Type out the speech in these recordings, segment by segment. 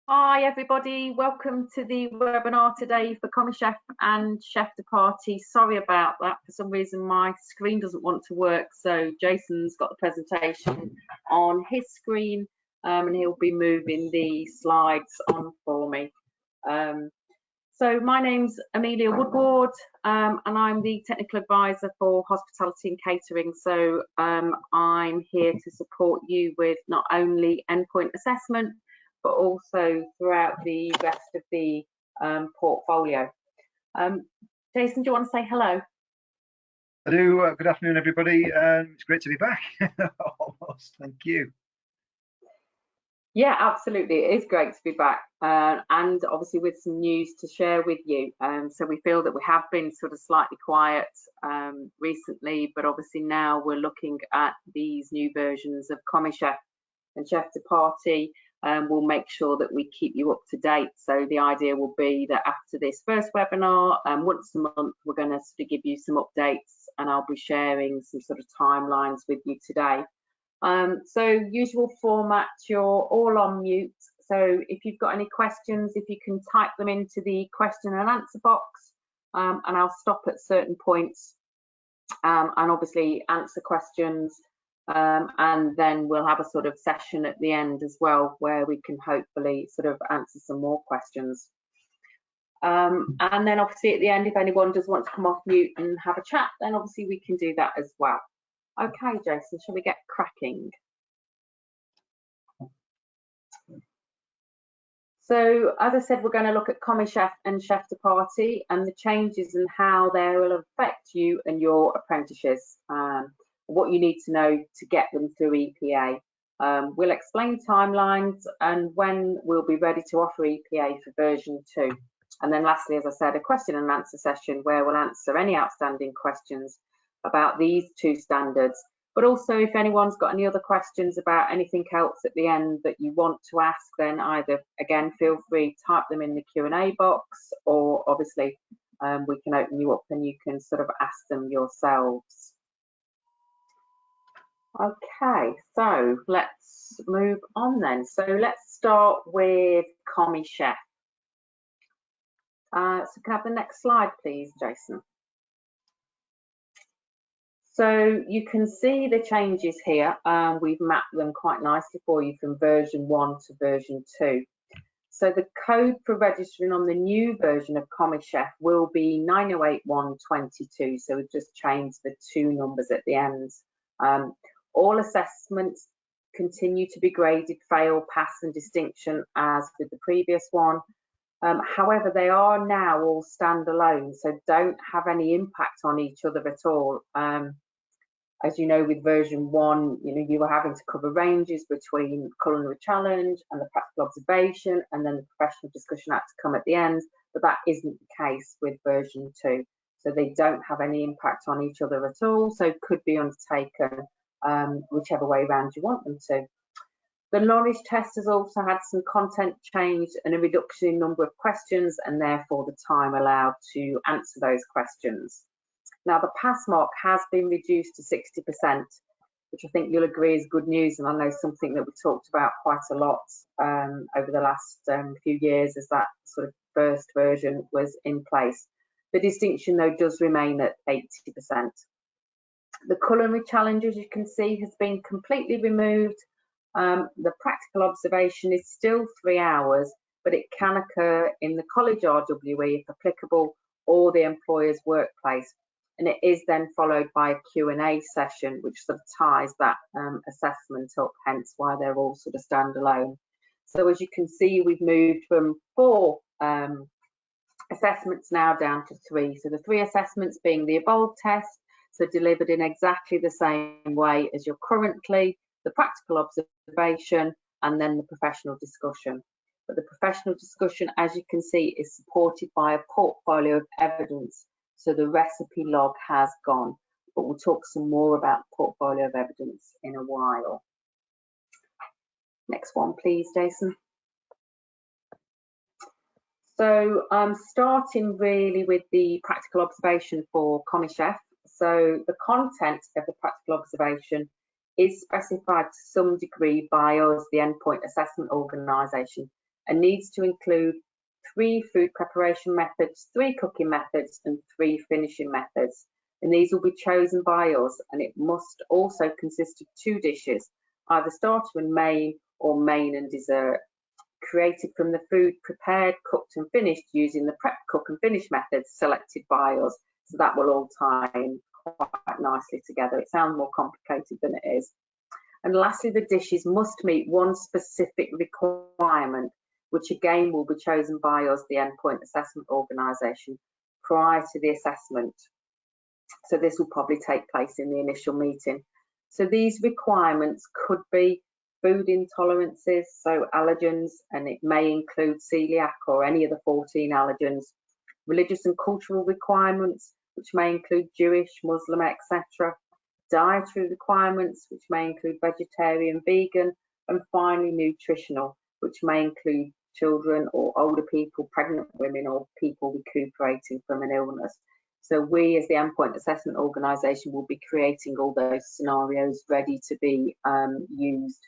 Hi everybody, welcome to the webinar today for Commie Chef and Chef de Partie. Sorry about that, for some reason my screen doesn't want to work, so Jason's got the presentation on his screen and he'll be moving the slides on for me. So my name's Amelia Woodward and I'm the technical advisor for hospitality and catering. So I'm here to support you with not only endpoint assessment but also throughout the rest of the portfolio. Jason, do you want to say hello? I do. Good afternoon, everybody. It's great to be back. Almost. Thank you. Yeah, absolutely. It is great to be back and obviously with some news to share with you. So we feel that we have been sort of slightly quiet recently, but obviously now we're looking at these new versions of Commie Chef and Chef de Partie. We'll make sure that we keep you up to date. So the idea will be that after this first webinar, once a month, we're going to sort of give you some updates and I'll be sharing some sort of timelines with you today. So usual format, you're all on mute. So if you've got any questions, if you can type them into the question and answer box and I'll stop at certain points and obviously answer questions. And then we'll have a sort of session at the end as well where we can hopefully sort of answer some more questions. And then obviously at the end, if anyone does want to come off mute and have a chat, then obviously we can do that as well. Okay, Jason, shall we get cracking? So as I said, we're going to look at Commie Chef and Chef de Partie and the changes and how they will affect you and your apprentices. What you need to know to get them through EPA. We'll explain timelines and when we'll be ready to offer EPA for version 2. And then lastly, as I said, a question and answer session where we'll answer any outstanding questions about these two standards. But also if anyone's got any other questions about anything else at the end that you want to ask, then either, again, feel free to type them in the Q&A box or obviously we can open you up and you can sort of ask them yourselves. Okay, so let's move on then. So let's start with Commie Chef. So can I have the next slide, please, Jason? So you can see the changes here. We've mapped them quite nicely for you from version 1 to version 2. So the code for registering on the new version of Commie Chef will be 908122. So we've just changed the 2 numbers at the end. All assessments continue to be graded fail, pass and distinction as with the previous one. However, they are now all standalone, so don't have any impact on each other at all. As you know, with version 1, you were having to cover ranges between Culinary Challenge and the practical observation, and then the professional discussion had to come at the end, but that isn't the case with version 2. So they don't have any impact on each other at all, so could be undertaken whichever way around you want them to. The knowledge test has also had some content change and a reduction in number of questions and therefore the time allowed to answer those questions. Now the pass mark has been reduced to 60%, which I think you'll agree is good news, and I know something that we talked about quite a lot over the last few years as that sort of first version was in place. The distinction though does remain at 80%. The Culinary Challenges, you can see, has been completely removed. The practical observation is still 3 hours, but it can occur in the college RWE if applicable or the employer's workplace. And it is then followed by a Q&A session, which sort of ties that assessment up, hence why they're all sort of standalone. So as you can see, we've moved from 4 assessments now down to 3. So the 3 assessments being the Evolve test, so delivered in exactly the same way as you're currently, the practical observation, and then the professional discussion. But the professional discussion, as you can see, is supported by a portfolio of evidence. So the recipe log has gone, but we'll talk some more about the portfolio of evidence in a while. Next one, please, Jason. So I'm starting really with the practical observation for Commie Chef. So the content of the practical observation is specified to some degree by us, the endpoint assessment organisation, and needs to include 3 food preparation methods, 3 cooking methods, and 3 finishing methods. And these will be chosen by us, and it must also consist of 2 dishes, either starter and main or main and dessert, created from the food prepared, cooked and finished using the prep, cook and finish methods selected by us. So that will all tie in quite nicely together. It sounds more complicated than it is. And lastly, the dishes must meet one specific requirement, which again will be chosen by us, the endpoint assessment organisation, prior to the assessment. So this will probably take place in the initial meeting. So these requirements could be food intolerances, so allergens, and it may include celiac or any of the 14 allergens, religious and cultural requirements, which may include Jewish, Muslim, etc., dietary requirements, which may include vegetarian, vegan, and finally nutritional, which may include children or older people, pregnant women, or people recuperating from an illness. So we, as the endpoint assessment organisation, will be creating all those scenarios ready to be used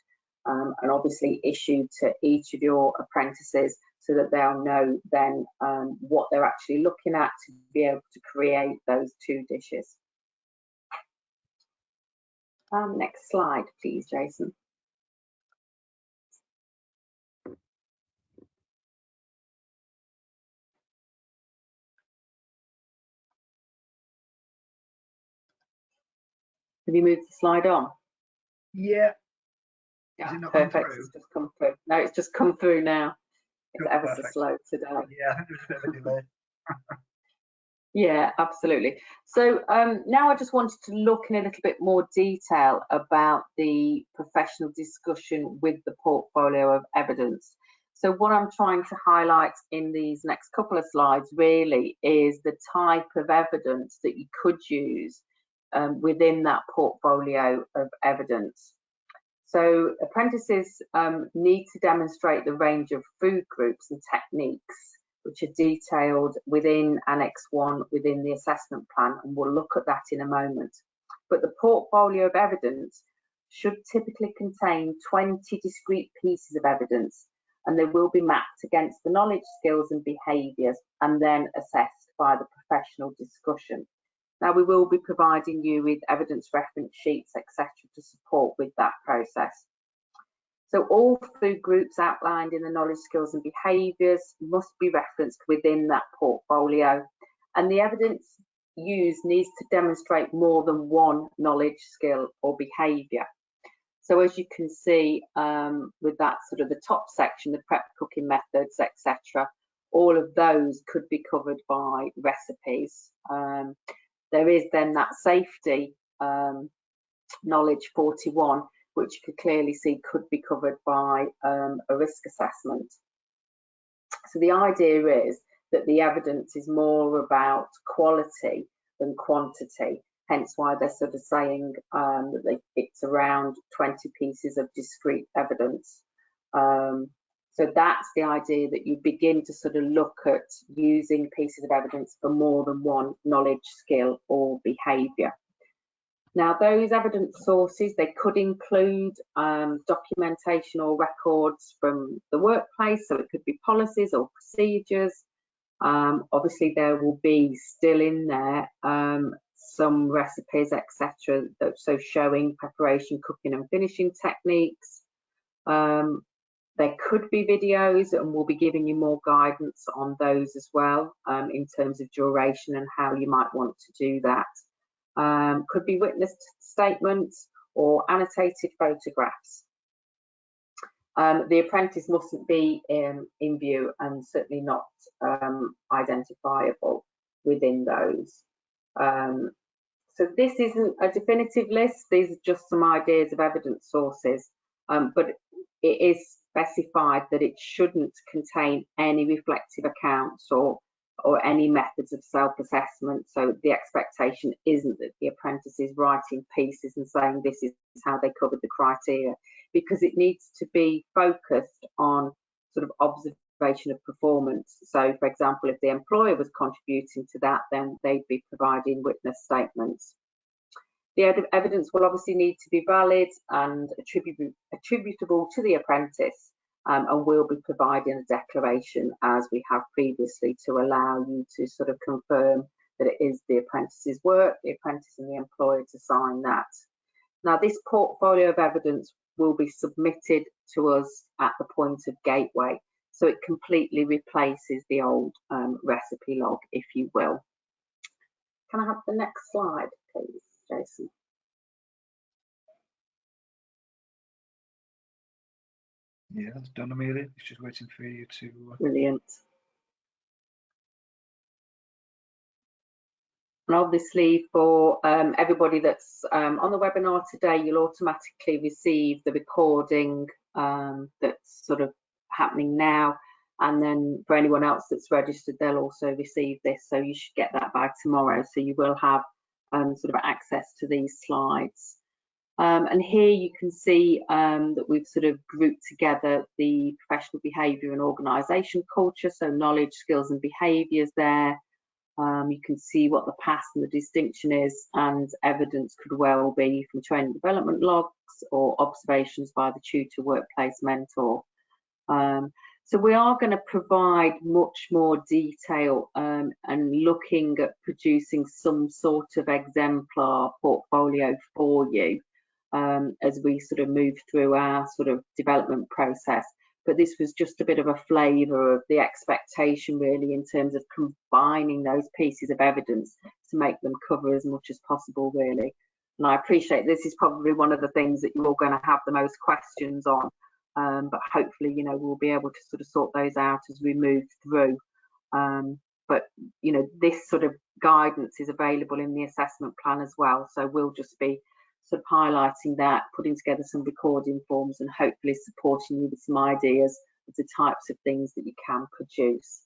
and obviously issued to each of your apprentices, so that they'll know then what they're actually looking at to be able to create those 2 dishes. Next slide, please, Jason. Have you moved the slide on? Yeah. Yeah, perfect. It's just come through. No, it's just come through now. It's ever so slow today. Yeah, I think there's a bit of a delay. Yeah, absolutely. So now I just wanted to look in a little bit more detail about the professional discussion with the portfolio of evidence. So what I'm trying to highlight in these next couple of slides really is the type of evidence that you could use within that portfolio of evidence. So apprentices need to demonstrate the range of food groups and techniques which are detailed within Annex 1 within the assessment plan, and we'll look at that in a moment. But the portfolio of evidence should typically contain 20 discrete pieces of evidence, and they will be mapped against the knowledge, skills and behaviours, and then assessed by the professional discussion. Now, we will be providing you with evidence reference sheets, etc., to support with that process. So all food groups outlined in the knowledge, skills and behaviours must be referenced within that portfolio, and the evidence used needs to demonstrate more than one knowledge, skill or behaviour. So as you can see with that sort of the top section, the prep, cooking methods, etc., all of those could be covered by recipes. There is then that safety knowledge 41, which you could clearly see could be covered by a risk assessment. So the idea is that the evidence is more about quality than quantity, hence why they're sort of saying that it's around 20 pieces of discrete evidence. So that's the idea, that you begin to sort of look at using pieces of evidence for more than one knowledge, skill or behaviour. Now, those evidence sources, they could include documentation or records from the workplace, so it could be policies or procedures. Obviously, there will be still in there some recipes, etc., so showing preparation, cooking and finishing techniques. There could be videos, and we'll be giving you more guidance on those as well in terms of duration and how you might want to do that. Could be witness statements or annotated photographs. The apprentice mustn't be in view and certainly not identifiable within those. So this isn't a definitive list, these are just some ideas of evidence sources, but it is specified that it shouldn't contain any reflective accounts or any methods of self-assessment. So the expectation isn't that the apprentice is writing pieces and saying this is how they covered the criteria, because it needs to be focused on sort of observation of performance. So for example, if the employer was contributing to that, then they'd be providing witness statements. The evidence will obviously need to be valid and attributable to the apprentice, and we'll be providing a declaration as we have previously to allow you to sort of confirm that it is the apprentice's work, the apprentice and the employer to sign that. Now, this portfolio of evidence will be submitted to us at the point of gateway, so it completely replaces the old recipe log, if you will. Can I have the next slide, please, Jason? Yeah, that's done, Amelia. It's just waiting for you to. Brilliant. And obviously for everybody that's on the webinar today, you'll automatically receive the recording that's sort of happening now. And then for anyone else that's registered, they'll also receive this. So you should get that by tomorrow. So you will have sort of access to these slides. And here you can see that we've sort of grouped together the professional behaviour and organisation culture, so knowledge, skills and behaviours there. You can see what the past and the distinction is, and evidence could well be from training development logs or observations by the tutor, workplace mentor. So we are going to provide much more detail and looking at producing some sort of exemplar portfolio for you as we sort of move through our sort of development process. But this was just a bit of a flavour of the expectation really in terms of combining those pieces of evidence to make them cover as much as possible really. And I appreciate this is probably one of the things that you're going to have the most questions on, but hopefully, you know, we'll be able to sort of sort those out as we move through. But, you know, this sort of guidance is available in the assessment plan as well. So we'll just be sort of highlighting that, putting together some recording forms and hopefully supporting you with some ideas of the types of things that you can produce.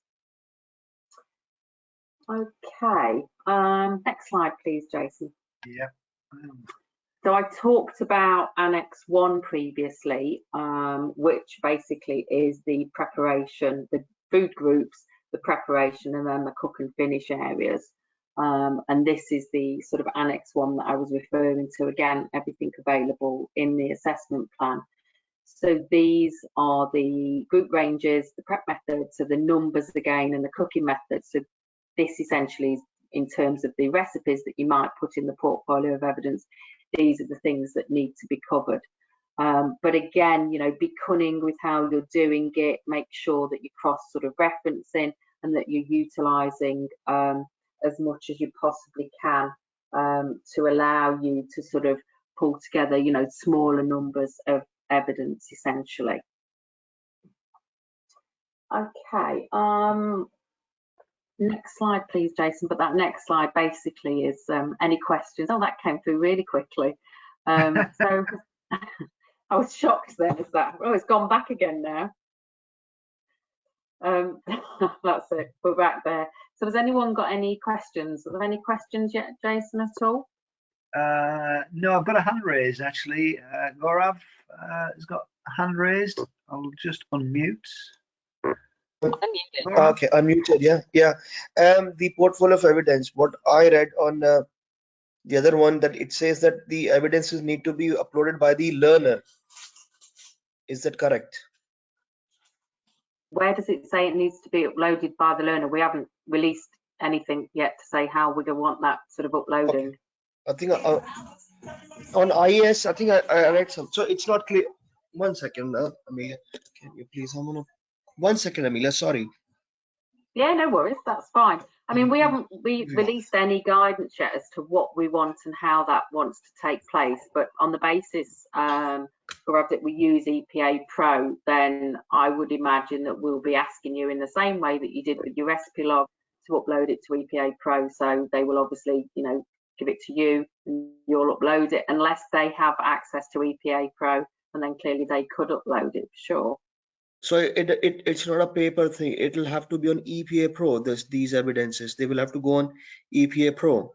Okay, next slide please, Jason. Yeah. So I talked about Annex 1 previously, which basically is the preparation, the food groups, the preparation and then the cook and finish areas. And this is the sort of Annex 1 that I was referring to. Again, everything available in the assessment plan. So these are the group ranges, the prep methods, so the numbers again, and the cooking methods. So this essentially is in terms of the recipes that you might put in the portfolio of evidence. These are the things that need to be covered. But again, you know, be cunning with how you're doing it. Make sure that you cross sort of referencing and that you're utilising as much as you possibly can to allow you to sort of pull together, you know, smaller numbers of evidence essentially. Okay, next slide please, Jason. But that next slide basically is any questions. Oh, that came through really quickly. So I was shocked then as that, oh, it's gone back again now. That's it, we're back there. So has anyone got any questions? Are there any questions yet, Jason, at all? No, I've got a hand raised actually. Gaurav has got a hand raised. I'll just unmute. Okay, unmuted. Yeah. The portfolio of evidence. What I read on the other one, that it says that the evidences need to be uploaded by the learner. Is that correct? Where does it say it needs to be uploaded by the learner? We haven't released anything yet to say how we're going to want that sort of uploading. Okay. I think on IES, I think I read some. So it's not clear. 1 second, Amelia. Can you please? 1 second, Amelia. Sorry. Yeah, no worries. That's fine. I mean, we haven't released any guidance yet as to what we want and how that wants to take place. But on the basis that we use EPA Pro, then I would imagine that we'll be asking you in the same way that you did with your recipe log to upload it to EPA Pro. So they will obviously, you know, give it to you and you'll upload it unless they have access to EPA Pro, and then clearly they could upload it for sure. So it's not a paper thing. It'll have to be on EPA Pro. These evidences, they will have to go on EPA Pro.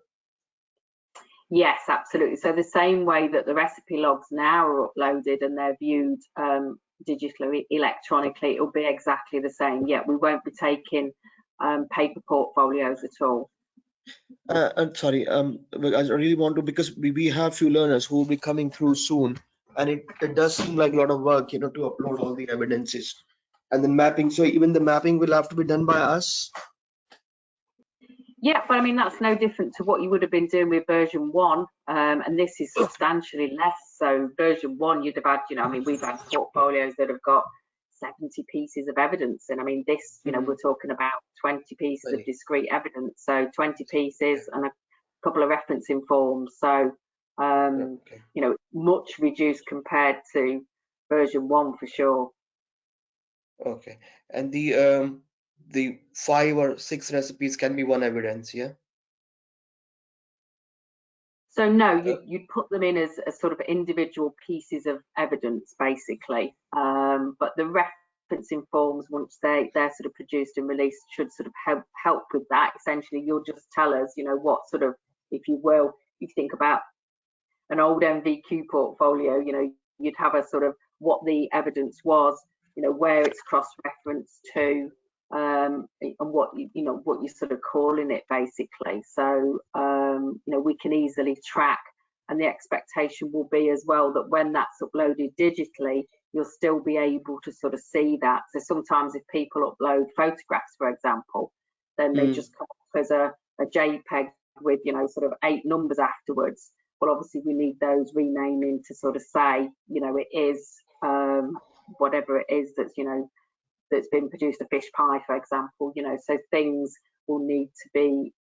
Yes, absolutely. So the same way that the recipe logs now are uploaded and they're viewed digitally, electronically, it'll be exactly the same. Yeah, we won't be taking paper portfolios at all. I'm sorry, I really want to, because we have few learners who will be coming through soon. and it does seem like a lot of work, to upload all the evidences and then mapping. So even the mapping will have to be done by us. Yeah, but I mean, that's no different to what you would have been doing with version 1, and this is substantially less. So version 1, you'd have had, I mean, we've had portfolios that have got 70 pieces of evidence, and I mean, this, we're talking about 20 pieces of discrete evidence, so 20 pieces and a couple of referencing forms. So, much reduced compared to version 1 for sure. Okay, and the 5 or 6 recipes can be one evidence, yeah? So no, you'd put them in as sort of individual pieces of evidence, basically. But the referencing forms, once they're sort of produced and released, should sort of help with that. Essentially, you'll just tell us, what sort of, if you will, you think about an old MVQ portfolio, you'd have a sort of what the evidence was, where it's cross-referenced to, and what what you're sort of calling it, basically. So we can easily track, and the expectation will be as well that when that's uploaded digitally, you'll still be able to sort of see that. So sometimes if people upload photographs, for example, then they just come up as a JPEG with sort of 8 numbers afterwards. Well, obviously we need those renaming to sort of say, it is whatever it is that's that's been produced, a fish pie, for example, so things will need to be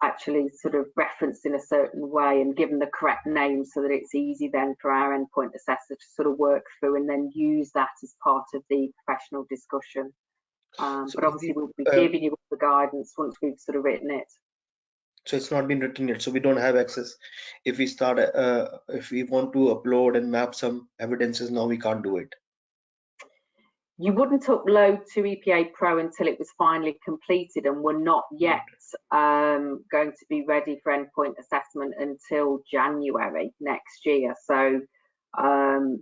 actually sort of referenced in a certain way and given the correct name, so that it's easy then for our endpoint assessor to sort of work through and then use that as part of the professional discussion. But obviously we'll be giving you the guidance once we've sort of written it. So it's not been written yet, so we don't have access. If we start, if we want to upload and map some evidences, now we can't do it. You wouldn't upload to EPA Pro until it was finally completed, and we're not yet going to be ready for endpoint assessment until January next year. So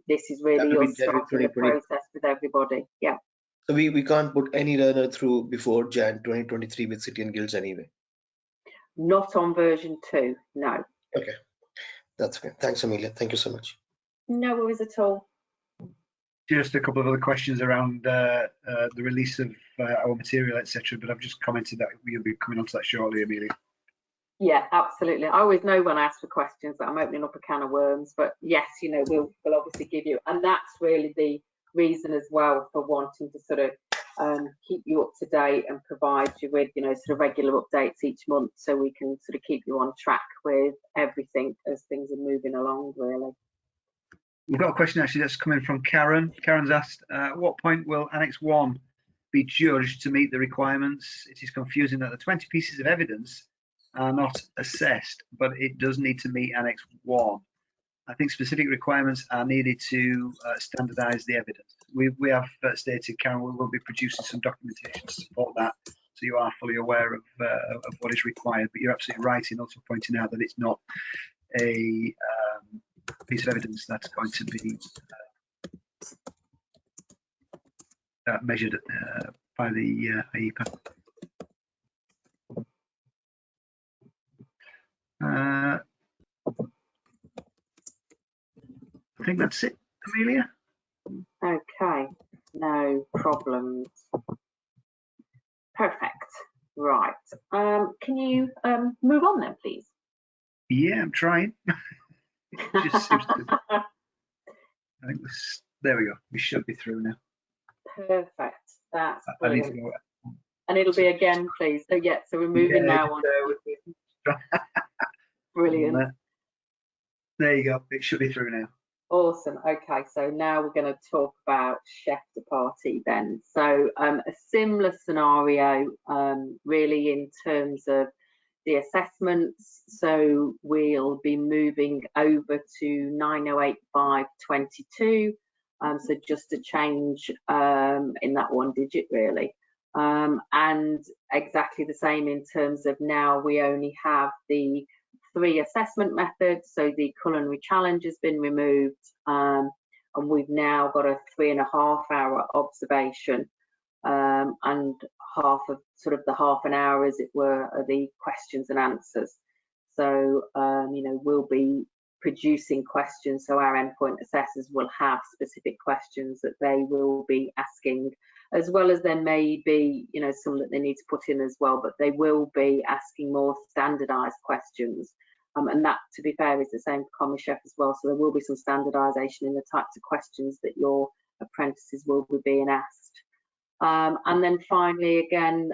this is really your starting the process with everybody. Yeah. So we can't put any learner through before Jan 2023 with City and Guilds anyway. Not on version 2, no. Okay, that's okay. Thanks, Amelia. Thank you so much. No worries at all. Just a couple of other questions around the release of our material, etc. But I've just commented that we'll be coming on to that shortly, Amelia. Yeah, absolutely. I always know when I ask for questions that I'm opening up a can of worms. But yes, we'll obviously give you, and that's really the reason as well for wanting to sort of keep you up to date and provide you with sort of regular updates each month, so we can sort of keep you on track with everything as things are moving along, really. We've got a question actually that's coming from Karen. Karen's asked, at what point will Annex 1 be judged to meet the requirements? It is confusing that the 20 pieces of evidence are not assessed, but it does need to meet Annex 1. I think specific requirements are needed to standardise the evidence. We have stated, Karen, we will be producing some documentation to support that, so you are fully aware of what is required. But you're absolutely right in also pointing out that it's not a piece of evidence that's going to be measured by the EPA. I think that's it, Amelia. Okay, no problems. Perfect. Right. Can you move on then, please? Yeah, I'm trying. It just seems to, I think this, there we go. We should be through now. Perfect. That's brilliant. I need to go. And it'll be again, please. So yeah, so we're moving now on. Brilliant. There you go. It should be through now. Awesome. Okay, so now we're going to talk about Chef de Partie then. So a similar scenario, really, in terms of the assessments. So we'll be moving over to 908522. So just a change in that one digit, really. And exactly the same in terms of now we only have the 3 assessment methods. So the Culinary Challenge has been removed, and we've now got a 3.5-hour observation, and half of sort of the half an hour, as it were, are the questions and answers. So we'll be producing questions. So our endpoint assessors will have specific questions that they will be asking, as well as there may be, you know, some that they need to put in as well, but they will be asking more standardised questions. And that, to be fair, is the same for Commie Chef as well. So there will be some standardisation in the types of questions that your apprentices will be being asked. And then finally, again,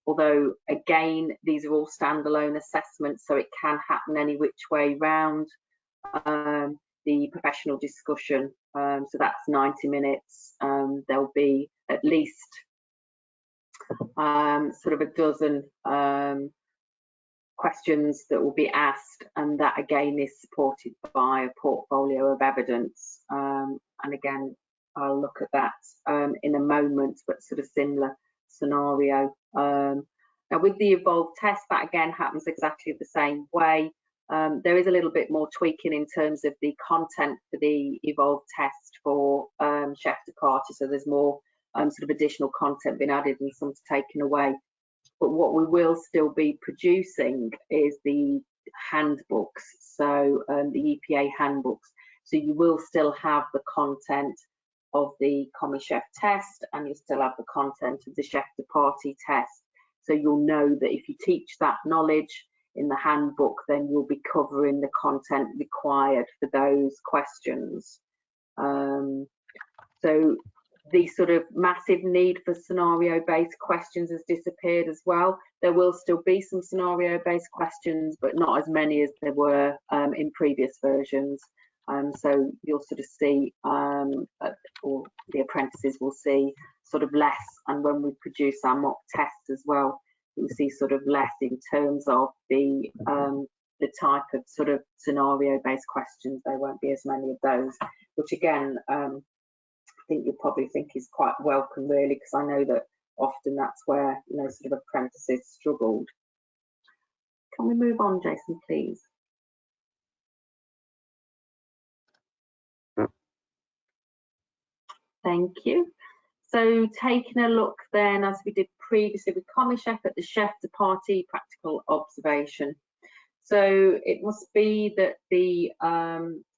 although again, these are all standalone assessments, so it can happen any which way round. The professional discussion, so that's 90 minutes. There'll be at least sort of a dozen questions that will be asked, and that again is supported by a portfolio of evidence. And again, I'll look at that in a moment, but sort of similar scenario. Now with the evolved test, that again happens exactly the same way. There is a little bit more tweaking in terms of the content for the evolved test for Chef de Partie, so there's more sort of additional content being added and some taken away. But what we will still be producing is the handbooks, so the EPA handbooks. So you will still have the content of the Commie Chef test, and you still have the content of the Chef de Partie test. So you'll know that if you teach that knowledge in the handbook, then you'll be covering the content required for those questions. So the sort of massive need for scenario-based questions has disappeared as well. There will still be some scenario-based questions, but not as many as there were in previous versions. So you'll sort of see, or the apprentices will see sort of less, and when we produce our mock tests as well, you'll see sort of less in terms of the type of sort of scenario-based questions. There won't be as many of those, which again, I think you'll probably think is quite welcome, really, because I know that often that's where, you know, sort of apprentices struggled. Can we move on, Jason, please? Thank you. So taking a look then, as we did previously with Commie Chef, at the Chef de Partie practical observation. So it must be that the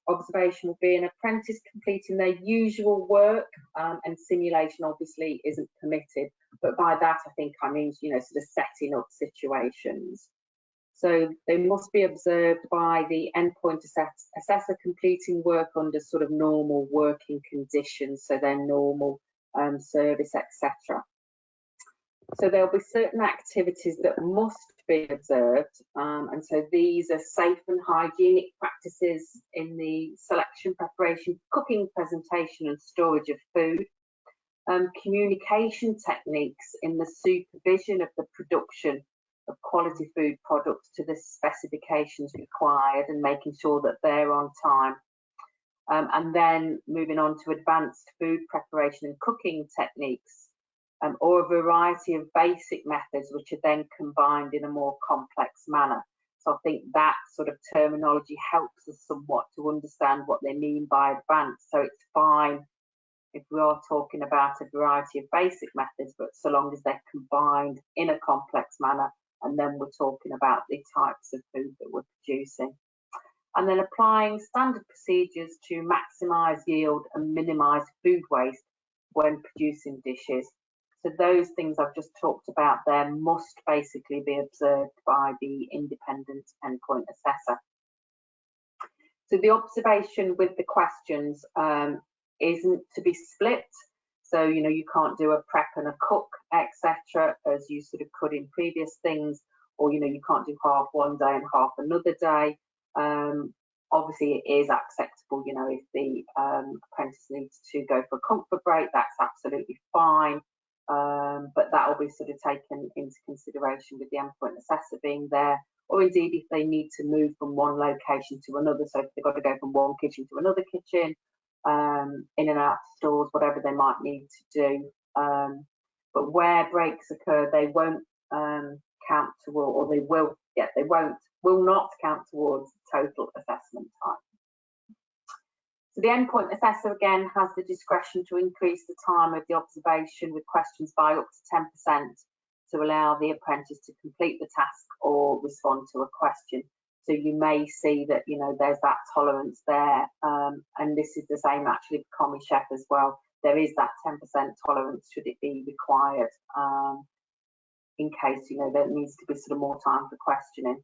observation will be an apprentice completing their usual work, and simulation obviously isn't permitted, but by that I think I mean, you know, sort of setting up situations. So they must be observed by the endpoint assessor completing work under sort of normal working conditions, so their normal service, etc. So there'll be certain activities that must be observed, and so these are safe and hygienic practices in the selection, preparation, cooking, presentation and storage of food, communication techniques in the supervision of the production of quality food products to the specifications required and making sure that they're on time, and then moving on to advanced food preparation and cooking techniques, or a variety of basic methods which are then combined in a more complex manner. So I think that sort of terminology helps us somewhat to understand what they mean by advanced. So it's fine if we are talking about a variety of basic methods, but so long as they're combined in a complex manner, and then we're talking about the types of food that we're producing. And then applying standard procedures to maximise yield and minimise food waste when producing dishes. So those things I've just talked about there must basically be observed by the independent endpoint assessor. So the observation with the questions isn't to be split. So, you know, you can't do a prep and a cook, etc., as you sort of could in previous things, or, you know, you can't do half one day and half another day. Obviously, it is acceptable, you know, if the apprentice needs to go for a comfort break, that's absolutely fine. But that will be sort of taken into consideration with the endpoint assessor being there, or indeed if they need to move from one location to another. So if they've got to go from one kitchen to another kitchen, in and out stores, whatever they might need to do. But where breaks occur, they won't count toward, or they will, yeah, they will not count towards total assessment time. So the endpoint assessor again has the discretion to increase the time of the observation with questions by up to 10% to allow the apprentice to complete the task or respond to a question. So you may see that, you know, there's that tolerance there. And this is the same actually for Commie Chef as well. There is that 10% tolerance should it be required, in case, you know, there needs to be sort of more time for questioning.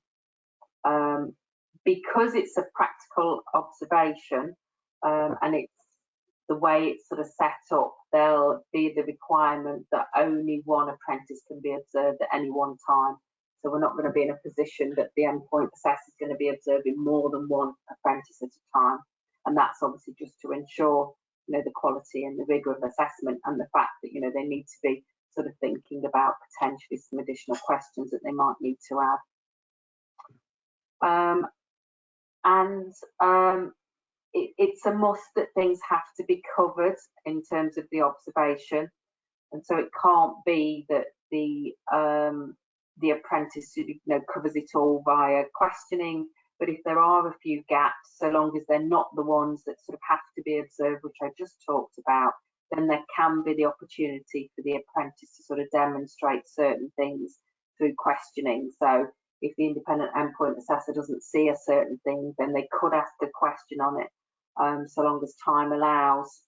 Because it's a practical observation, and it's the way it's sort of set up, there'll be the requirement that only one apprentice can be observed at any one time. So we're not going to be in a position that the endpoint assessor is going to be observing more than one apprentice at a time. And that's obviously just to ensure, you know, the quality and the rigour of assessment, and the fact that, you know, they need to be sort of thinking about potentially some additional questions that they might need to add. It's a must that things have to be covered in terms of the observation, and so it can't be that the apprentice, you know, covers it all via questioning. But if there are a few gaps, so long as they're not the ones that sort of have to be observed, which I just talked about, then there can be the opportunity for the apprentice to sort of demonstrate certain things through questioning. So if the independent endpoint assessor doesn't see a certain thing, then they could ask a question on it, so long as time allows.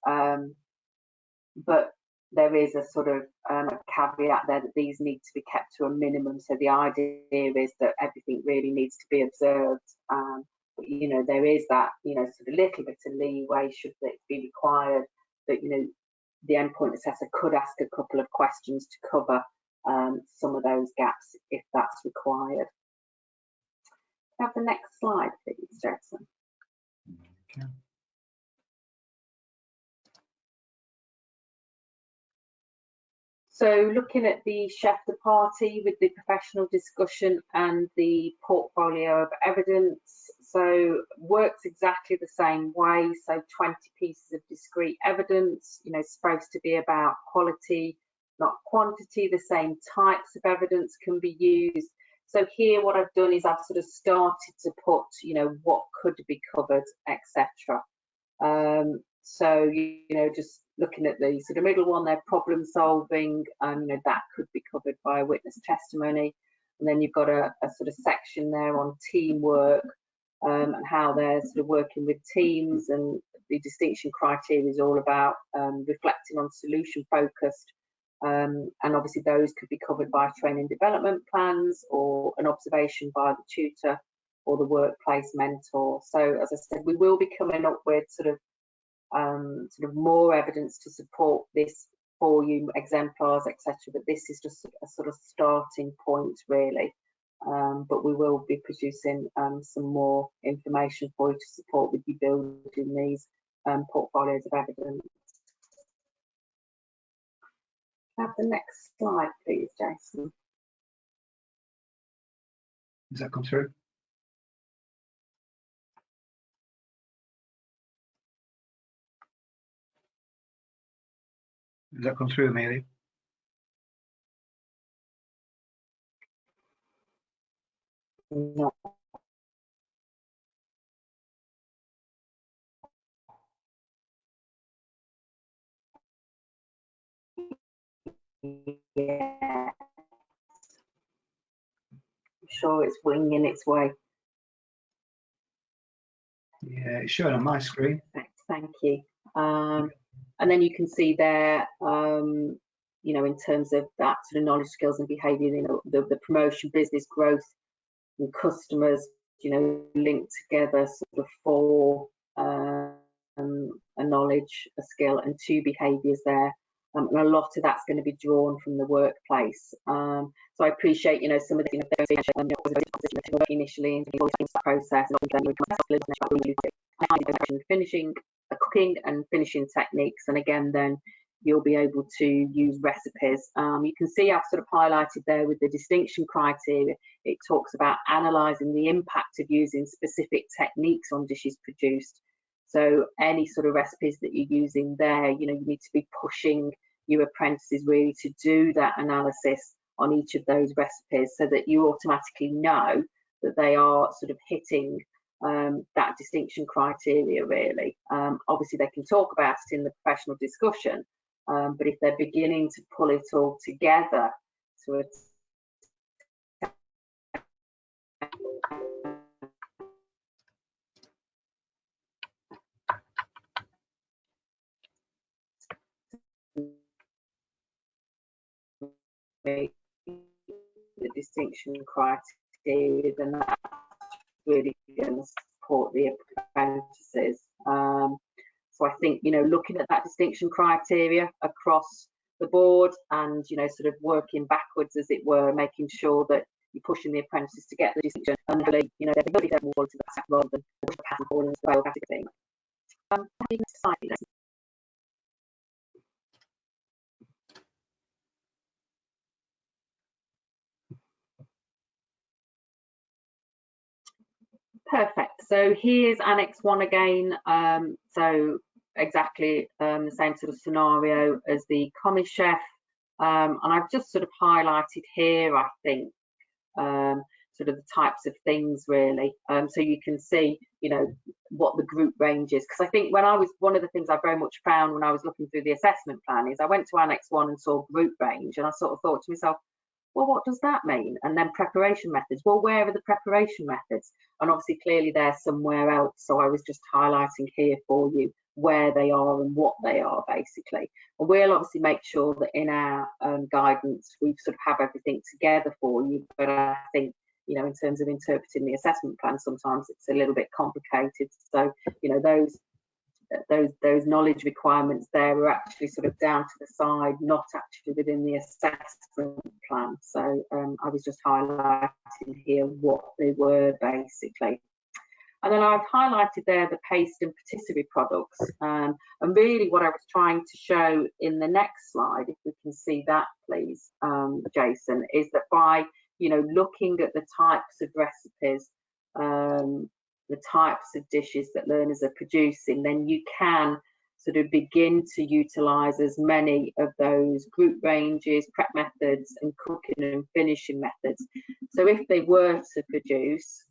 But there is a sort of a caveat there that these need to be kept to a minimum. So the idea is that everything really needs to be observed. But, you know, there is that, you know, sort of little bit of leeway should it be required, that, you know, the endpoint assessor could ask a couple of questions to cover some of those gaps if that's required. Have the next slide, please, Jackson. Okay. So looking at the Chef de Partie with the professional discussion and the portfolio of evidence, so works exactly the same way. So 20 pieces of discrete evidence, you know, supposed to be about quality, not quantity. The same types of evidence can be used. So here what I've done is I've sort of started to put, you know, what could be covered, etc. So, you know, just looking at the sort of middle one, they're problem solving, you know, that could be covered by witness testimony. And then you've got a sort of section there on teamwork, and how they're sort of working with teams, and the distinction criteria is all about reflecting on solution focused. And obviously those could be covered by training development plans, or an observation by the tutor or the workplace mentor. So as I said, we will be coming up with sort of more evidence to support this for you, exemplars, etc. But this is just a sort of starting point, really. But we will be producing some more information for you to support with you building these portfolios of evidence. Have the next slide, please, Jason. Does that come through? Does that come through, Amelia? No. Yeah. I'm sure it's winging its way. Yeah, it's showing on my screen. Thank you. And then you can see there, you know, in terms of that sort of knowledge, skills and behaviour, you know, the promotion, business growth and customers, you know, linked together sort of for a knowledge, a skill and 2 behaviours there. And a lot of that's going to be drawn from the workplace. So I appreciate, you know, some of the, you know, initially in the process, finishing, cooking and finishing techniques, and again then you'll be able to use recipes. You can see I've sort of highlighted there with the distinction criteria, it talks about analysing the impact of using specific techniques on dishes produced. So any sort of recipes that you're using there, you know, you need to be pushing your apprentices really to do that analysis on each of those recipes, so that you automatically know that they are sort of hitting that distinction criteria, really. Obviously they can talk about it in the professional discussion, but if they're beginning to pull it all together to meet the distinction criteria, then that's really going to support the apprentices. So I think, looking at that distinction criteria across the board and, sort of working backwards, as it were, making sure that you're pushing the apprentices to get the distinction and really, they're really more to that rather than push the pattern forward and the fail thing. Perfect. So here's Annex 1 again. So exactly the same sort of scenario as the Commie chef. And I've just sort of highlighted here, I think, sort of the types of things really. So you can see, what the group range is. Because I think one of the things I very much found when I was looking through the assessment plan is I went to Annex 1 and saw group range, and I sort of thought to myself, well, what does that mean? And then preparation methods. Well, where are the preparation methods? And obviously, clearly they're somewhere else. So I was just highlighting here for you where they are and what they are, basically. And we'll obviously make sure that in our guidance, we sort of have everything together for you. But I think, in terms of interpreting the assessment plan, sometimes it's a little bit complicated. So, those knowledge requirements there are actually sort of down to the side, not actually within the assessment plan. So I was just highlighting here what they were basically. And then I've highlighted there the paste and patisserie products. And really what I was trying to show in the next slide, if we can see that please, Jason, is that by, looking at the types of recipes, the types of dishes that learners are producing, then you can sort of begin to utilise as many of those group ranges, prep methods and cooking and finishing methods. So if they were to produce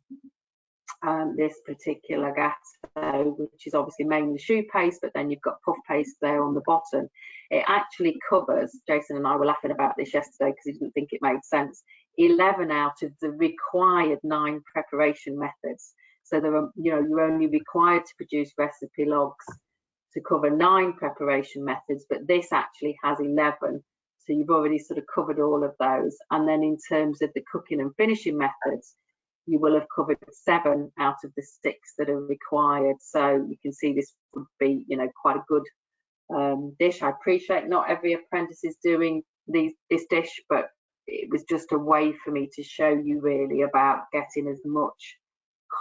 this particular gatto, which is obviously mainly choux paste, but then you've got puff paste there on the bottom, it actually covers, Jason and I were laughing about this yesterday because he didn't think it made sense, 11 out of the required 9 preparation methods. So there are, you're only required to produce recipe logs to cover 9 preparation methods, but this actually has 11. So you've already sort of covered all of those. And then in terms of the cooking and finishing methods, you will have covered 7 out of the 6 that are required. So you can see this would be, quite a good dish. I appreciate not every apprentice is doing this dish, but it was just a way for me to show you really about getting as much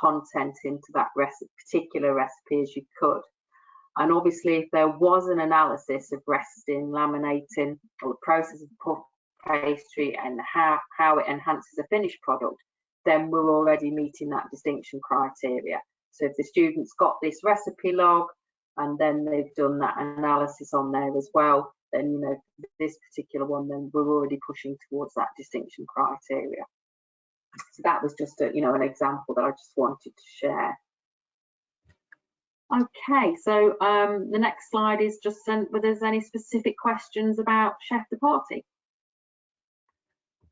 content into that particular recipe as you could. And obviously if there was an analysis of resting, laminating, or the process of puff pastry and how it enhances a finished product, then we're already meeting that distinction criteria. So if the student's got this recipe log and then they've done that analysis on there as well, then this particular one, then we're already pushing towards that distinction criteria. So that was just an example that I just wanted to share. Okay, so the next slide is just whether there's any specific questions about Chef de Partie.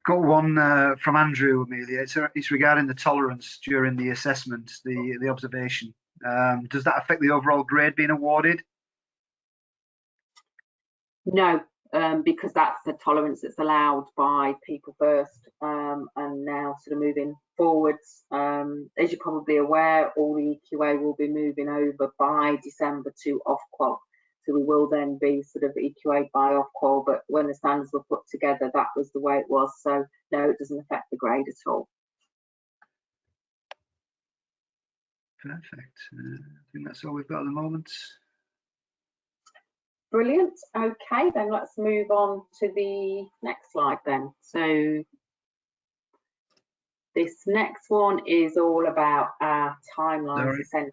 Got one from Andrew, Amelia. It's regarding the tolerance during the assessment, the observation. Does that affect the overall grade being awarded? No, because that's the tolerance that's allowed by People First, and now sort of moving forwards. As you're probably aware, all the EQA will be moving over by December to Ofqual. So we will then be sort of EQA by Ofqual, but when the standards were put together, that was the way it was. So no, it doesn't affect the grade at all. Perfect. I think that's all we've got at the moment. Brilliant. Okay, then let's move on to the next slide then. So this next one is all about our timelines, essentially.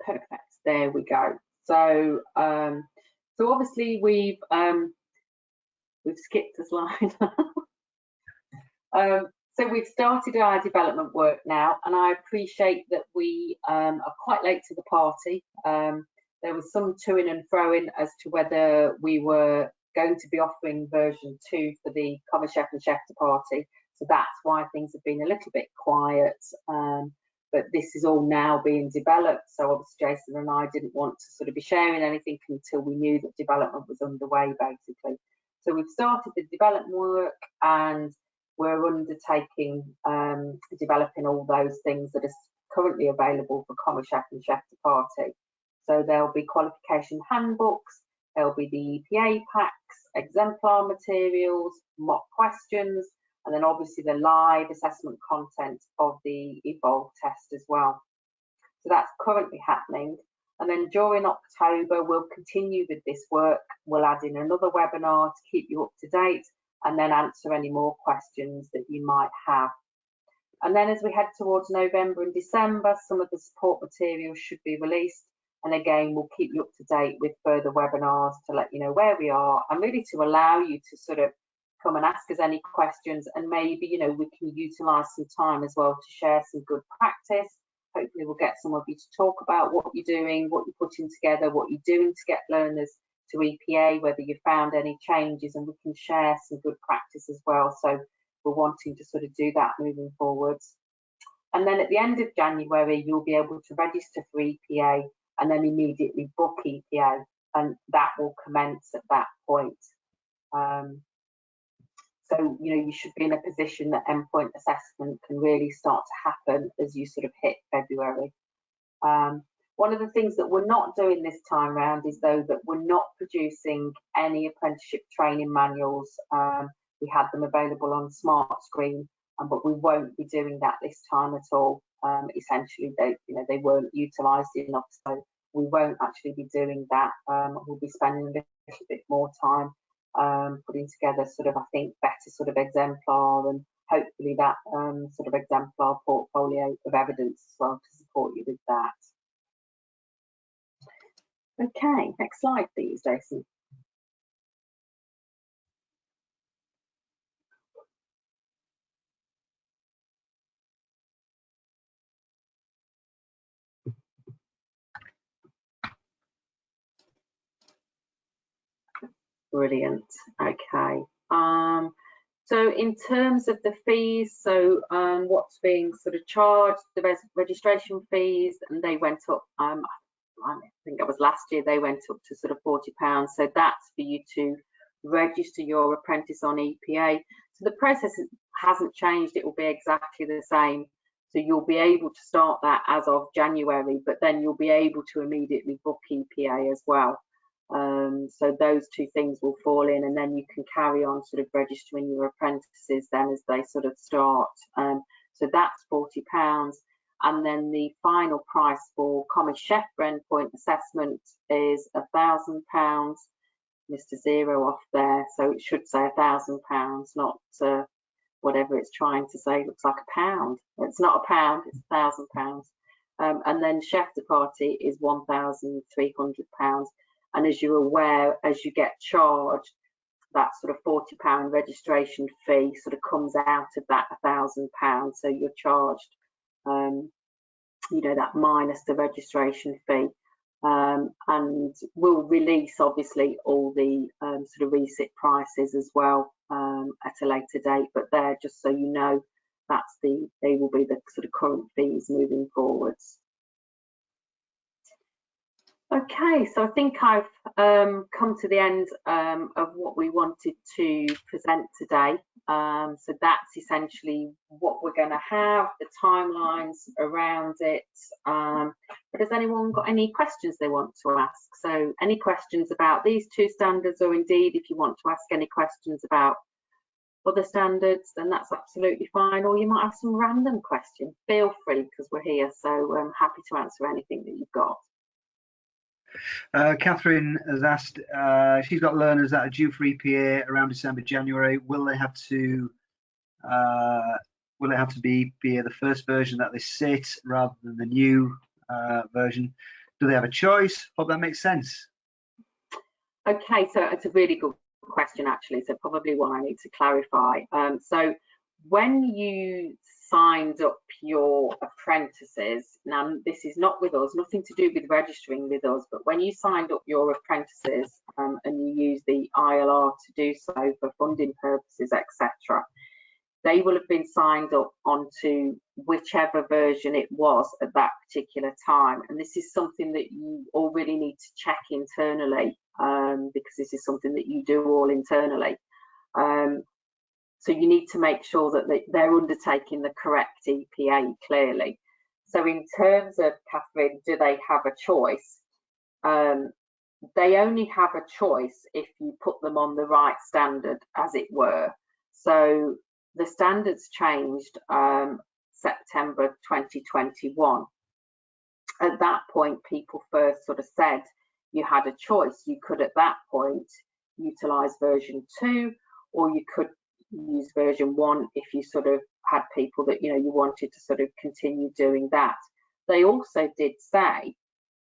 Perfect. There we go. So, so obviously we've skipped a slide. So we've started our development work now, and I appreciate that we are quite late to the party. There was some toing and froing as to whether we were going to be offering version 2 for the Commie Chef and Chef de Partie. So that's why things have been a little bit quiet. but this is all now being developed. So obviously Jason and I didn't want to sort of be sharing anything until we knew that development was underway, basically. So we've started the development work, and we're undertaking developing all those things that are currently available for Commie Chef and Chef de Partie. So there'll be qualification handbooks, there'll be the EPA packs, exemplar materials, mock questions, and then obviously the live assessment content of the Evolve test as well. So that's currently happening. And then during October, we'll continue with this work. We'll add in another webinar to keep you up to date, and then answer any more questions that you might have. And then as we head towards November and December, some of the support materials should be released. And again, we'll keep you up to date with further webinars to let you know where we are, and really to allow you to sort of come and ask us any questions, and maybe, you know, we can utilise some time as well to share some good practice. Hopefully we'll get some of you to talk about what you're doing, what you're putting together, what you're doing to get learners to EPA, whether you found any changes, and we can share some good practice as well. So we're wanting to sort of do that moving forwards. And then at the end of January, you'll be able to register for EPA and then immediately book EPA, and that will commence at that point. So, you know, you should be in a position that endpoint assessment can really start to happen as you sort of hit February. One of the things that we're not doing this time round is, though, that we're not producing any apprenticeship training manuals. We had them available on Smart Screen, but we won't be doing that this time at all. Essentially, they weren't utilised enough, so we won't actually be doing that. We'll be spending a little bit more time putting together sort of, I think, better sort of exemplar, and hopefully that sort of exemplar portfolio of evidence as well to support you with that. Okay, next slide please, Jason. Brilliant. Okay. So in terms of the fees, so what's being sort of charged, the registration fees, and they went up, I think it was last year, they went up to sort of £40. So that's for you to register your apprentice on EPA. So the process hasn't changed, it will be exactly the same. So you'll be able to start that as of January, but then you'll be able to immediately book EPA as well. So those two things will fall in, and then you can carry on sort of registering your apprentices then as they sort of start. So that's £40, and then the final price for Commie Chef endpoint assessment is £1,000. Mr. Zero off there, so it should say £1,000, not whatever it's trying to say. It looks like a pound. It's not a pound, it's £1,000. And then Chef de Partie is £1,300. And as you're aware, as you get charged, that sort of £40 registration fee sort of comes out of that £1,000. So you're charged, you know, that minus the registration fee. And we'll release obviously all the sort of resit prices as well at a later date. But there, just so you know, they will be the sort of current fees moving forwards. Okay, so I think I've come to the end of what we wanted to present today. So that's essentially what we're going to have, the timelines around it. But has anyone got any questions they want to ask? So any questions about these two standards, or indeed if you want to ask any questions about other standards, then that's absolutely fine. Or you might have some random questions. Feel free, because we're here, so I'm happy to answer anything that you've got. Catherine has asked, she's got learners that are due for EPA around December, January. Will it have to be EPA the first version that they sit rather than the new version? Do they have a choice? Hope that makes sense. Okay, so it's a really good question actually, so probably one I need to clarify. So when you signed up your apprentices, now this is not with us, nothing to do with registering with us, but when you signed up your apprentices and you use the ILR to do so for funding purposes, etc., they will have been signed up onto whichever version it was at that particular time. And this is something that you all really need to check internally, because this is something that you do all internally. So you need to make sure that they're undertaking the correct EPA clearly. So in terms of, Catherine, do they have a choice? They only have a choice if you put them on the right standard, as it were. So the standards changed September 2021. At that point, people first sort of said you had a choice. You could at that point utilise version 2, or you could use version 1 if you sort of had people that, you know, you wanted to sort of continue doing that. They also did say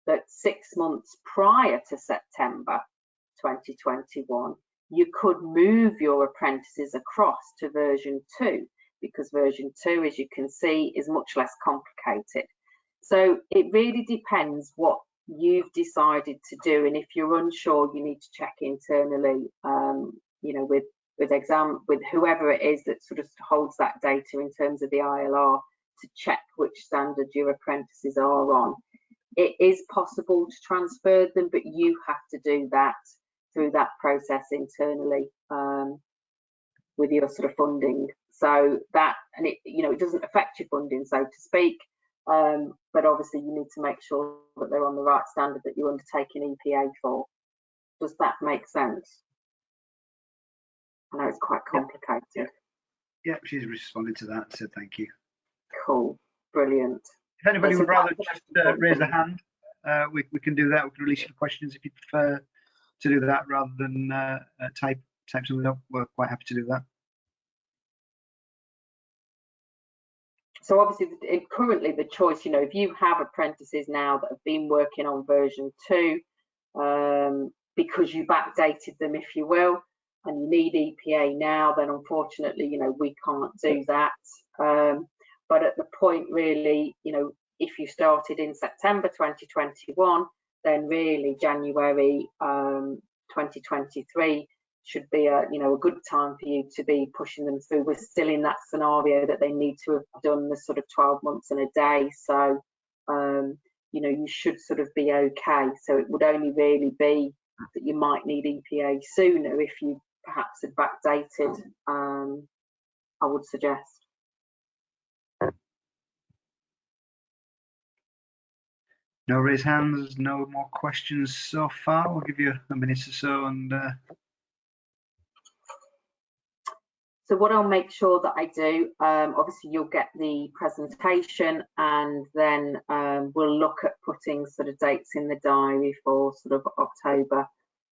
that 6 months prior to September 2021, you could move your apprentices across to version 2, because version 2, as you can see, is much less complicated. So it really depends what you've decided to do, and if you're unsure, you need to check internally, you know, with whoever it is that sort of holds that data in terms of the ILR, to check which standard your apprentices are on. It is possible to transfer them, but you have to do that through that process internally with your sort of funding. So that, and it, you know, it doesn't affect your funding, so to speak, but obviously you need to make sure that they're on the right standard that you're undertaking EPA for. Does that make sense? I know it's quite complicated. Yeah, she's responded to that, so thank you. Cool, brilliant. If anybody would rather just raise a hand, we can do that. We can release your questions if you prefer to do that rather than type something up. We're quite happy to do that. So obviously, currently the choice, you know, if you have apprentices now that have been working on version 2, because you backdated them, if you will, and you need EPA now, then unfortunately, you know, we can't do that. But at the point, really, you know, if you started in September 2021, then really January 2023 should be a, you know, a good time for you to be pushing them through. We're still in that scenario that they need to have done the sort of 12 months and a day. So, you know, you should sort of be okay. So it would only really be that you might need EPA sooner if you perhaps had backdated, I would suggest. No raised hands, no more questions so far. We'll give you a minute or so. And so what I'll make sure that I do, obviously you'll get the presentation, and then we'll look at putting sort of dates in the diary for sort of October,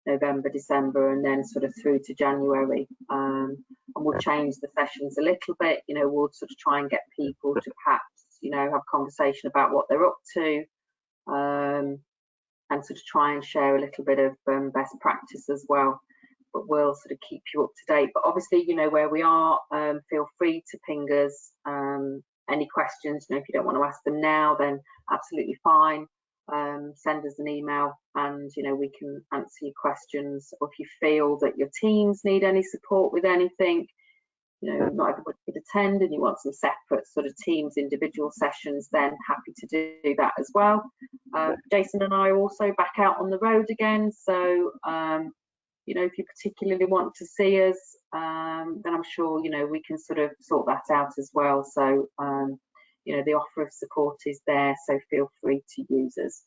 November, December, and then sort of through to January. And we'll change the sessions a little bit. You know, we'll sort of try and get people to perhaps, you know, have a conversation about what they're up to, and sort of try and share a little bit of best practice as well. But we'll sort of keep you up to date. But obviously, you know where we are. Feel free to ping us any questions. You know, if you don't want to ask them now, then absolutely fine. Send us an email, and you know, we can answer your questions. Or if you feel that your teams need any support with anything, you know, not everybody could attend, and you want some separate sort of teams, individual sessions, then happy to do that as well. Jason and I are also back out on the road again, so you know, if you particularly want to see us, then I'm sure, you know, we can sort of sort that out as well. So, you know, the offer of support is there, so feel free to use us.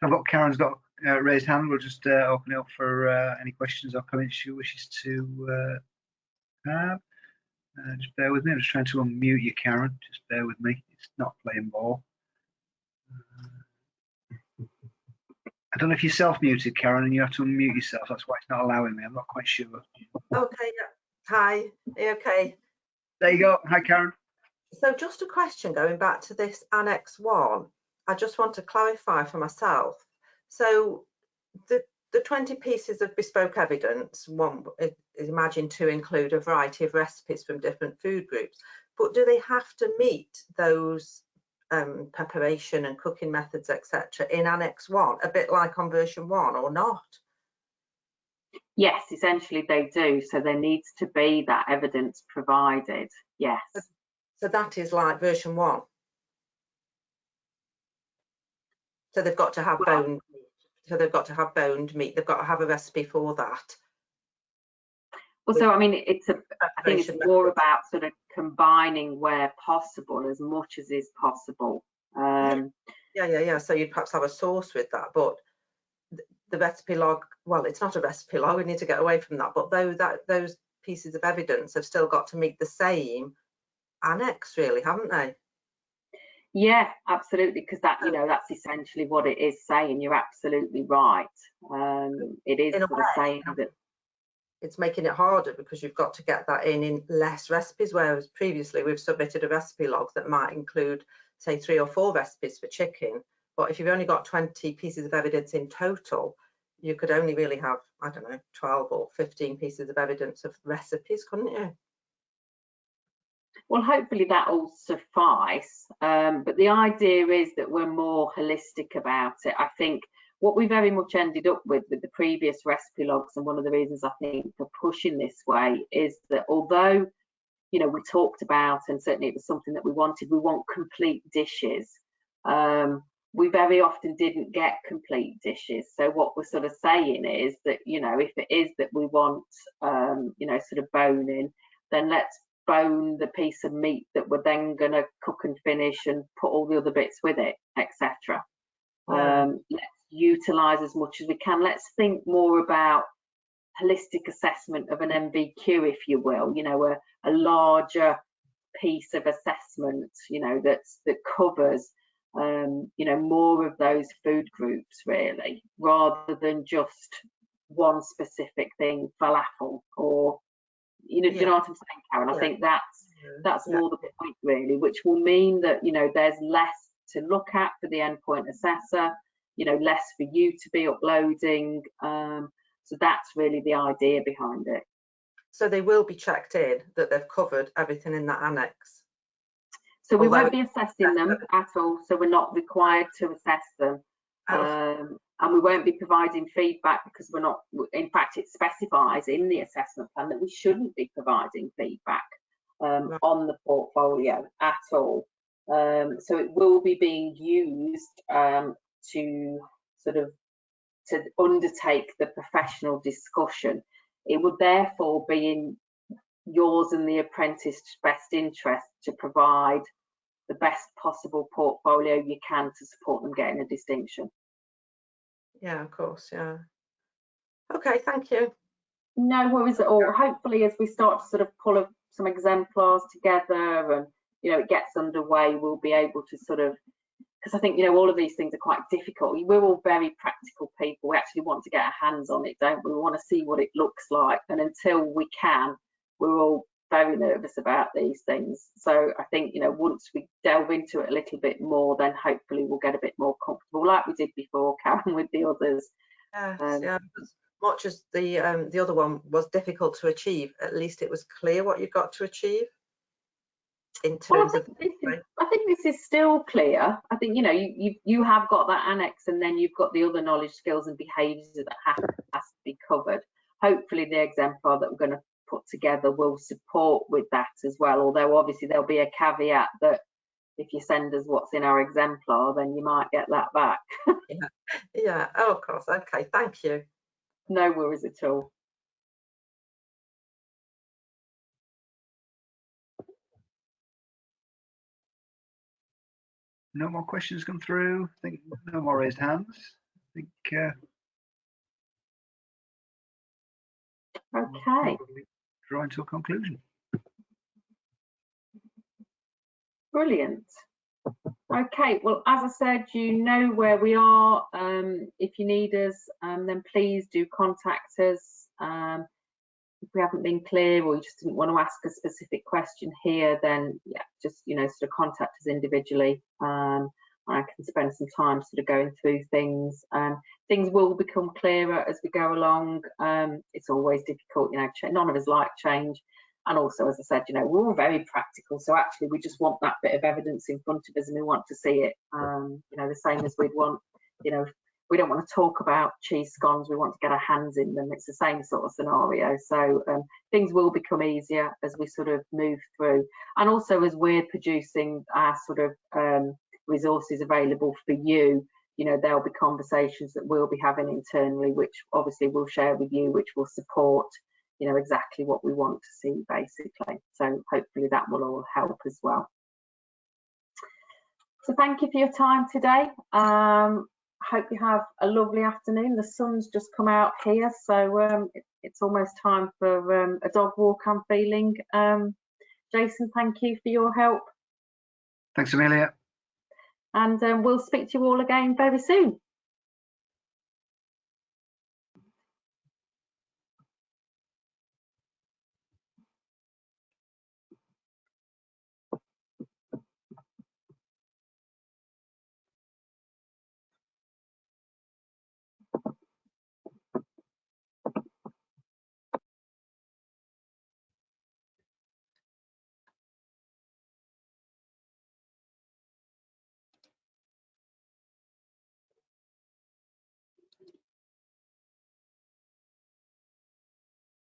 I've got Karen's got a raised hand. We'll just open it up for any questions or comments she wishes to have. Just bear with me. I'm just trying to unmute you, Karen. Just bear with me. It's not playing ball. I don't know if you're self-muted, Karen, and you have to unmute yourself. That's why it's not allowing me. I'm not quite sure. Okay, yeah. Hi, are you okay? There you go. Hi, Karen. So just a question going back to this Annex 1. I just want to clarify for myself. So the 20 pieces of bespoke evidence, one is imagined to include a variety of recipes from different food groups, but do they have to meet those preparation and cooking methods, etc., in Annex 1, a bit like on version 1, or not? Yes, essentially they do. So there needs to be that evidence provided. Yes. So that is like version 1. So they've got to have boned meat. So they've got to have boned meat. They've got to have a recipe for that. Well, so I mean, I think it's more about sort of combining where possible, as much as is possible. Yeah. So you'd perhaps have a sauce with that, but the recipe log, well, it's not a recipe log. We need to get away from that. But those pieces of evidence have still got to meet the same annex, really, haven't they? Yeah, absolutely, because that, you know, that's essentially what it is saying. You're absolutely right. It is sort of saying that it's making it harder because you've got to get that in less recipes, whereas previously we've submitted a recipe log that might include, say, 3 or 4 recipes for chicken. But if you've only got 20 pieces of evidence in total, you could only really have, I don't know, 12 or 15 pieces of evidence of recipes, couldn't you? Well, hopefully that will suffice. But the idea is that we're more holistic about it. I think what we very much ended up with the previous recipe logs, and one of the reasons I think for pushing this way is that although, you know, we talked about, and certainly it was something that we want complete dishes. We very often didn't get complete dishes. So what we're sort of saying is that, you know, if it is that we want, you know, sort of boning, then let's bone the piece of meat that we're then going to cook and finish and put all the other bits with it, etc. Let's utilise as much as we can. Let's think more about holistic assessment of an MVQ, if you will, you know, a larger piece of assessment, you know, that covers you know, more of those food groups, really, rather than just one specific thing, falafel, or you know, do you know what I'm saying, Karen? I think that's more the point, really, which will mean that, you know, there's less to look at for the endpoint assessor, you know, less for you to be uploading. So that's really the idea behind it. So they will be checked in that they've covered everything in that annex. So we won't be assessing them at all, so we're not required to assess them. And we won't be providing feedback because we're not, in fact, it specifies in the assessment plan that we shouldn't be providing feedback on the portfolio at all. So it will be being used to sort of to undertake the professional discussion. It would therefore be in yours and the apprentice's best interest to provide the best possible portfolio you can to support them getting a distinction. Yeah, of course, yeah. Okay, thank you. No worries at all. Hopefully, as we start to sort of pull some exemplars together and, you know, it gets underway, we'll be able to sort of, because I think, you know, all of these things are quite difficult. We're all very practical people. We actually want to get our hands on it, don't we? We want to see what it looks like. And until we can, we're all very nervous about these things. So I think, you know, once we delve into it a little bit more, then hopefully we'll get a bit more comfortable, like we did before, Karen, with the others. Yeah, as much as the other one was difficult to achieve, at least it was clear what you got to achieve. In terms of, I think this is still clear. I think, you know, you have got that annex, and then you've got the other knowledge, skills and behaviours that has to be covered. Hopefully the exemplar that we're going to put together will support with that as well, although obviously there'll be a caveat that if you send us what's in our exemplar, then you might get that back. Yeah, oh, of course. Okay, thank you. No worries at all. No more questions come through. I think no more raised hands. I think okay. Drawing to a conclusion. Brilliant. Okay, well, as I said, you know where we are. If you need us, then please do contact us. If we haven't been clear or you just didn't want to ask a specific question here, then yeah, just, you know, sort of contact us individually. I can spend some time sort of going through things. Things will become clearer as we go along. It's always difficult, you know, none of us like change. And also, as I said, you know, we're all very practical. So actually, we just want that bit of evidence in front of us and we want to see it, you know, the same as we'd want, you know, we don't want to talk about cheese scones, we want to get our hands in them. It's the same sort of scenario. So things will become easier as we sort of move through, and also as we're producing our sort of resources available for you. You know, there'll be conversations that we'll be having internally, which obviously we'll share with you, which will support, you know, exactly what we want to see, basically. So hopefully that will all help as well. So thank you for your time today. Hope you have a lovely afternoon. The sun's just come out here, so it's almost time for a dog walk, I'm feeling. Jason, thank you for your help. Thanks, Amelia. And we'll speak to you all again very soon.